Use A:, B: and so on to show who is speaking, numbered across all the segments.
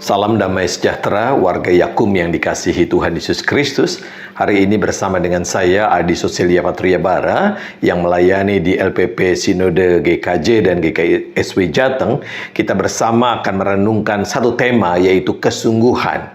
A: Salam damai sejahtera warga Yakum yang dikasihi Tuhan Yesus Kristus. Hari ini bersama dengan saya Adi Sosilia Patria Bara yang melayani di LPP Sinode GKJ dan GKSW Jateng. Kita bersama akan merenungkan satu tema, yaitu kesungguhan.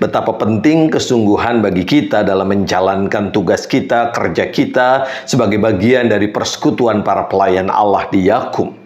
A: Betapa penting kesungguhan bagi kita dalam menjalankan tugas kita, kerja kita sebagai bagian dari persekutuan para pelayan Allah di Yakum.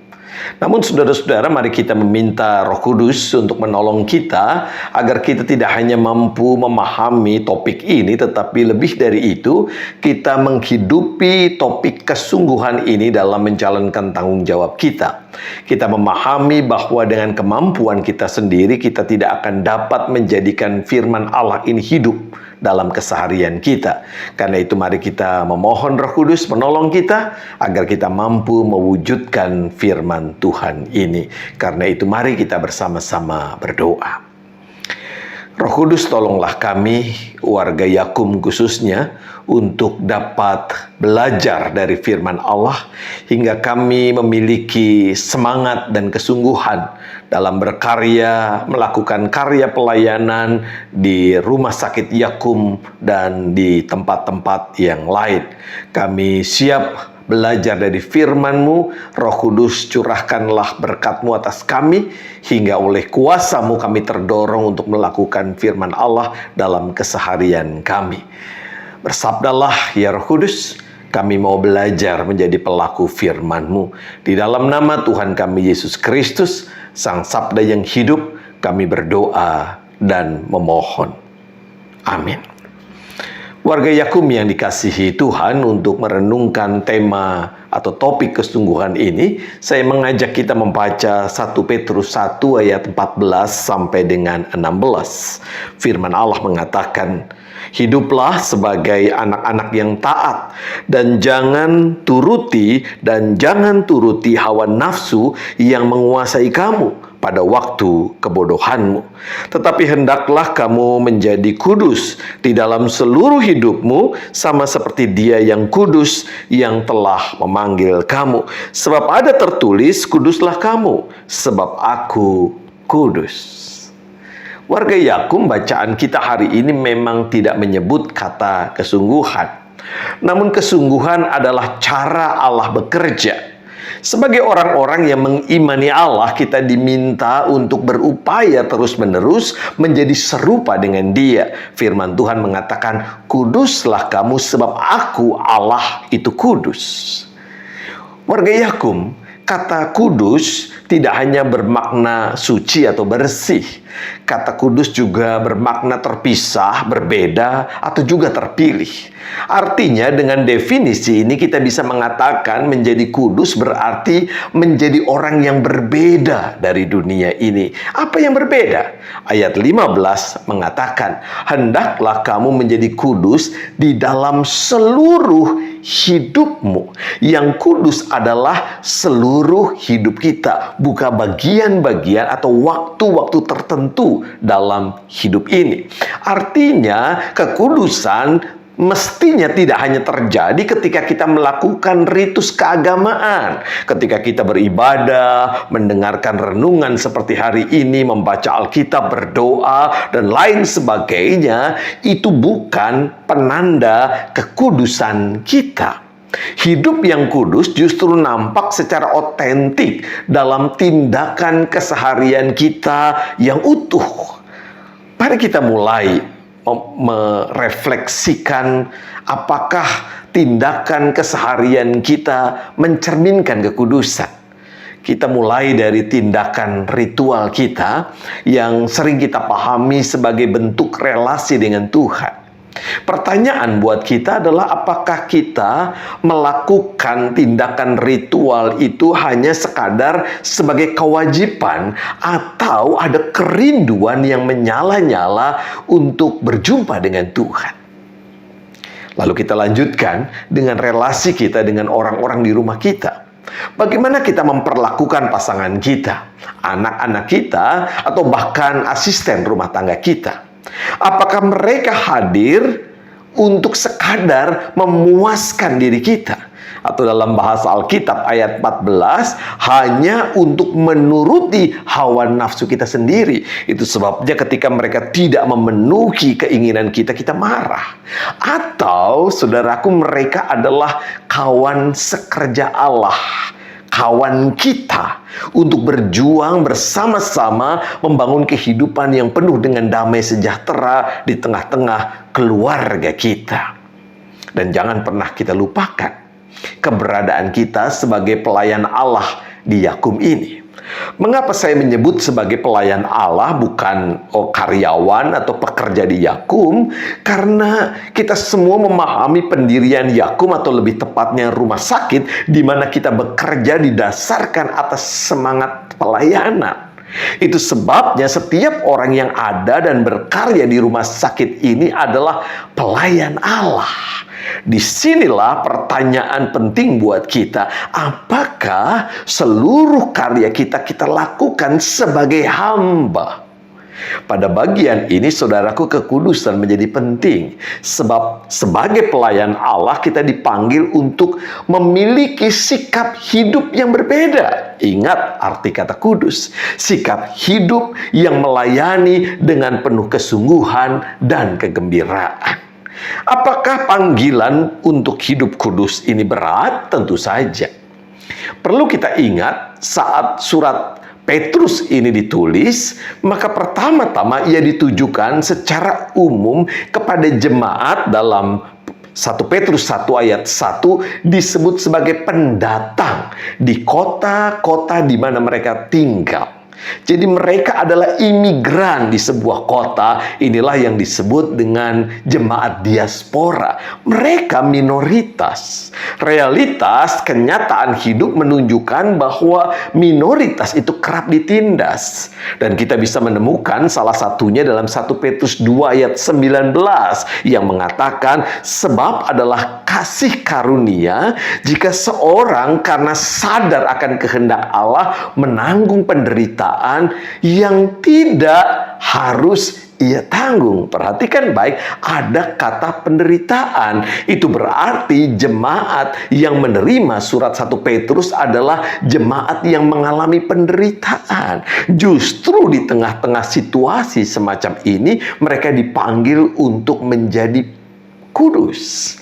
A: Namun saudara-saudara, mari kita meminta Roh Kudus untuk menolong kita agar kita tidak hanya mampu memahami topik ini, tetapi lebih dari itu, kita menghidupi topik kesungguhan ini dalam menjalankan tanggung jawab kita. Kita memahami bahwa dengan kemampuan kita sendiri, kita tidak akan dapat menjadikan firman Allah ini hidup dalam keseharian kita. Karena itu mari kita memohon Roh Kudus menolong kita agar kita mampu mewujudkan firman Tuhan ini. Karena itu mari kita bersama-sama berdoa. Roh Kudus, tolonglah kami, warga Yakum khususnya, untuk dapat belajar dari firman Allah hingga kami memiliki semangat dan kesungguhan dalam berkarya, melakukan karya pelayanan di rumah sakit Yakum dan di tempat-tempat yang lain. Kami siap belajar dari firman-Mu. Roh Kudus, curahkanlah berkat-Mu atas kami, hingga oleh kuasa-Mu kami terdorong untuk melakukan firman Allah dalam keseharian kami. Bersabdalah ya Roh Kudus, kami mau belajar menjadi pelaku firman-Mu. Di dalam nama Tuhan kami Yesus Kristus, Sang Sabda yang hidup, kami berdoa dan memohon. Amin. Warga Yakum yang dikasihi Tuhan, untuk merenungkan tema atau topik kesungguhan ini, saya mengajak kita membaca 1 Petrus 1 ayat 14 sampai dengan 16. Firman Allah mengatakan, "Hiduplah sebagai anak-anak yang taat, dan jangan turuti hawa nafsu yang menguasai kamu pada waktu kebodohanmu. Tetapi hendaklah kamu menjadi kudus di dalam seluruh hidupmu, sama seperti Dia yang kudus yang telah memanggil kamu. Sebab ada tertulis, kuduslah kamu, sebab Aku kudus." Warga Yakum, bacaan kita hari ini memang tidak menyebut kata kesungguhan. Namun kesungguhan adalah cara Allah bekerja. Sebagai orang-orang yang mengimani Allah, kita diminta untuk berupaya terus-menerus menjadi serupa dengan Dia. Firman Tuhan mengatakan, "Kuduslah kamu sebab Aku Allah itu kudus." Warga Yakum, kata kudus tidak hanya bermakna suci atau bersih. Kata kudus juga bermakna terpisah, berbeda, atau juga terpilih. Artinya dengan definisi ini kita bisa mengatakan menjadi kudus berarti menjadi orang yang berbeda dari dunia ini. Apa yang berbeda? Ayat 15 mengatakan, "Hendaklah kamu menjadi kudus di dalam seluruh hidupmu." Yang kudus adalah seluruh hidup kita, bukan bagian-bagian atau waktu-waktu tertentu dalam hidup ini. Artinya, kekudusan mestinya tidak hanya terjadi ketika kita melakukan ritus keagamaan, ketika kita beribadah, mendengarkan renungan seperti hari ini, membaca Alkitab, berdoa, dan lain sebagainya. Itu bukan penanda kekudusan kita. Hidup yang kudus justru nampak secara otentik dalam tindakan keseharian kita yang utuh. Mari kita mulai merefleksikan apakah tindakan keseharian kita mencerminkan kekudusan. Kita mulai dari tindakan ritual kita yang sering kita pahami sebagai bentuk relasi dengan Tuhan. Pertanyaan buat kita adalah, apakah kita melakukan tindakan ritual itu hanya sekadar sebagai kewajiban, atau ada kerinduan yang menyala-nyala untuk berjumpa dengan Tuhan? Lalu kita lanjutkan dengan relasi kita dengan orang-orang di rumah kita. Bagaimana kita memperlakukan pasangan kita, anak-anak kita, atau bahkan asisten rumah tangga kita? Apakah mereka hadir untuk sekadar memuaskan diri kita? atau dalam bahasa Alkitab ayat 14, hanya untuk menuruti hawa nafsu kita sendiri. Itu sebabnya ketika mereka tidak memenuhi keinginan kita, kita marah. Atau saudaraku, mereka adalah kawan sekerja Allah, kawan kita untuk berjuang bersama-sama membangun kehidupan yang penuh dengan damai sejahtera di tengah-tengah keluarga kita. Dan jangan pernah kita lupakan keberadaan kita sebagai pelayan Allah di Yakum ini. Mengapa saya menyebut sebagai pelayan Allah, bukan karyawan atau pekerja di Yakum? Karena kita semua memahami pendirian Yakum, atau lebih tepatnya rumah sakit, di mana kita bekerja didasarkan atas semangat pelayanan. Itu sebabnya setiap orang yang ada dan berkarya di rumah sakit ini adalah pelayan Allah. Disinilah pertanyaan penting buat kita. Apakah seluruh karya kita lakukan sebagai hamba? Pada bagian ini, saudaraku, kekudusan menjadi penting. Sebab sebagai pelayan Allah, kita dipanggil untuk memiliki sikap hidup yang berbeda. Ingat arti kata kudus. Sikap hidup yang melayani dengan penuh kesungguhan dan kegembiraan. Apakah panggilan untuk hidup kudus ini berat? Tentu saja. Perlu kita ingat saat surat Petrus ini ditulis, maka pertama-tama ia ditujukan secara umum kepada jemaat. Dalam 1 Petrus 1 ayat 1 disebut sebagai pendatang di kota-kota di mana mereka tinggal. Jadi mereka adalah imigran di sebuah kota. Inilah yang disebut dengan jemaat diaspora. Mereka minoritas. Realitas kenyataan hidup menunjukkan bahwa minoritas itu kerap ditindas. Dan kita bisa menemukan salah satunya dalam 1 Petrus 2 ayat 19 yang mengatakan, sebab adalah kasih karunia jika seorang karena sadar akan kehendak Allah menanggung penderitaan yang tidak harus ia tanggung. Perhatikan baik, ada kata penderitaan. Itu berarti jemaat yang menerima surat 1 Petrus adalah jemaat yang mengalami penderitaan. Justru di tengah-tengah situasi semacam ini, mereka dipanggil untuk menjadi kudus.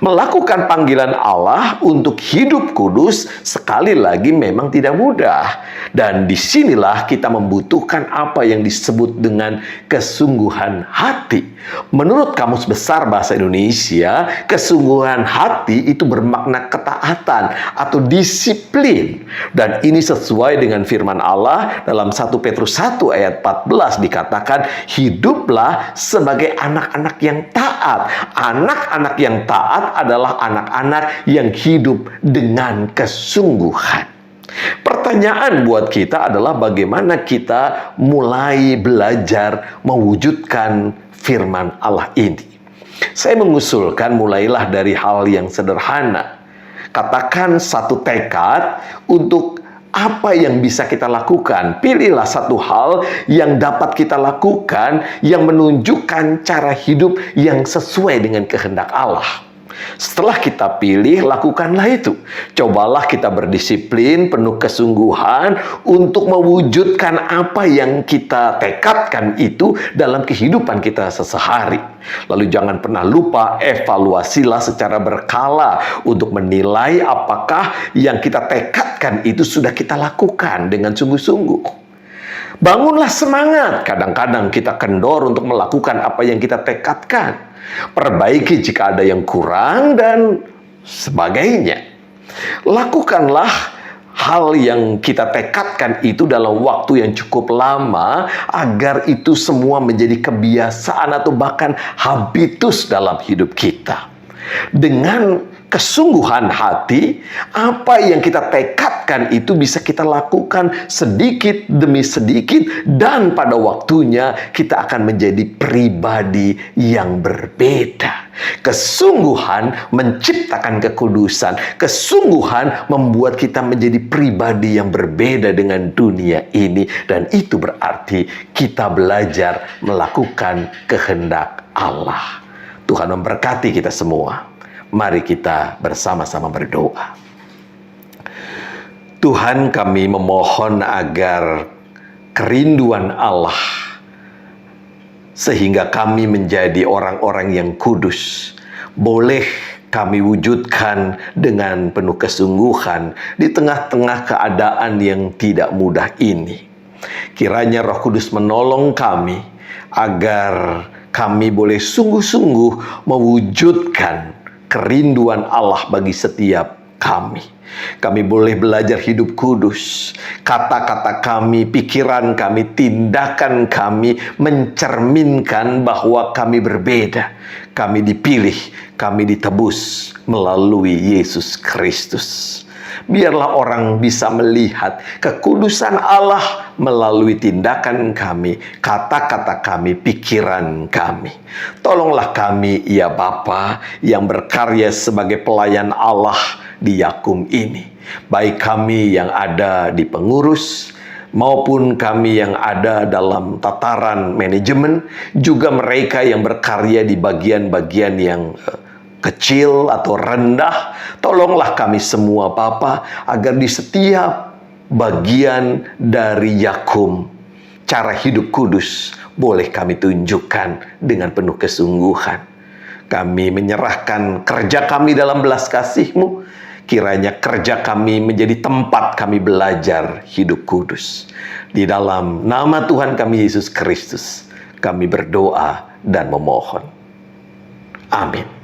A: Melakukan panggilan Allah untuk hidup kudus sekali lagi memang tidak mudah. Dan disinilah kita membutuhkan apa yang disebut dengan kesungguhan hati. Menurut Kamus Besar Bahasa Indonesia, kesungguhan hati itu bermakna ketaatan atau disiplin. Dan ini sesuai dengan firman Allah dalam 1 Petrus 1 ayat 14 dikatakan, hiduplah sebagai anak-anak yang taat. Anak-anak yang taat adalah anak-anak yang hidup dengan kesungguhan. Pertanyaan buat kita adalah bagaimana kita mulai belajar mewujudkan firman Allah ini. Saya mengusulkan mulailah dari hal yang sederhana. Katakan satu tekad untuk apa yang bisa kita lakukan. Pilihlah satu hal yang dapat kita lakukan yang menunjukkan cara hidup yang sesuai dengan kehendak Allah. Setelah kita pilih, lakukanlah itu. Cobalah kita berdisiplin, penuh kesungguhan untuk mewujudkan apa yang kita tekadkan itu dalam kehidupan kita sehari-hari. Lalu jangan pernah lupa, evaluasilah secara berkala untuk menilai apakah yang kita tekadkan itu sudah kita lakukan dengan sungguh-sungguh. Bangunlah semangat. Kadang-kadang kita kendor untuk melakukan apa yang kita tekadkan. Perbaiki jika ada yang kurang dan sebagainya. Lakukanlah hal yang kita tekadkan itu dalam waktu yang cukup lama agar itu semua menjadi kebiasaan atau bahkan habitus dalam hidup kita. Dengan kesungguhan hati, apa yang kita tekadkan itu bisa kita lakukan sedikit demi sedikit, dan pada waktunya kita akan menjadi pribadi yang berbeda. Kesungguhan menciptakan kekudusan. Kesungguhan membuat kita menjadi pribadi yang berbeda dengan dunia ini, dan itu berarti kita belajar melakukan kehendak Allah. Tuhan memberkati kita semua. Mari kita bersama-sama berdoa. Tuhan, kami memohon agar kerinduan Allah sehingga kami menjadi orang-orang yang kudus boleh kami wujudkan dengan penuh kesungguhan di tengah-tengah keadaan yang tidak mudah ini. Kiranya Roh Kudus menolong kami agar kami boleh sungguh-sungguh mewujudkan kerinduan Allah bagi setiap kami. Kami boleh belajar hidup kudus. Kata-kata kami, pikiran kami, tindakan kami mencerminkan bahwa kami berbeda. Kami dipilih, kami ditebus melalui Yesus Kristus. Biarlah orang bisa melihat kekudusan Allah melalui tindakan kami, kata-kata kami, pikiran kami. Tolonglah kami, ya Bapa, yang berkarya sebagai pelayan Allah di Yakum ini. Baik kami yang ada di pengurus, maupun kami yang ada dalam tataran manajemen, juga mereka yang berkarya di bagian-bagian yang kecil atau rendah. Tolonglah kami semua Bapa, agar di setiap bagian dari Yakum, cara hidup kudus boleh kami tunjukkan dengan penuh kesungguhan. Kami menyerahkan kerja kami dalam belas kasih-Mu. Kiranya kerja kami menjadi tempat kami belajar hidup kudus. Di dalam nama Tuhan kami Yesus Kristus, kami berdoa dan memohon. Amin.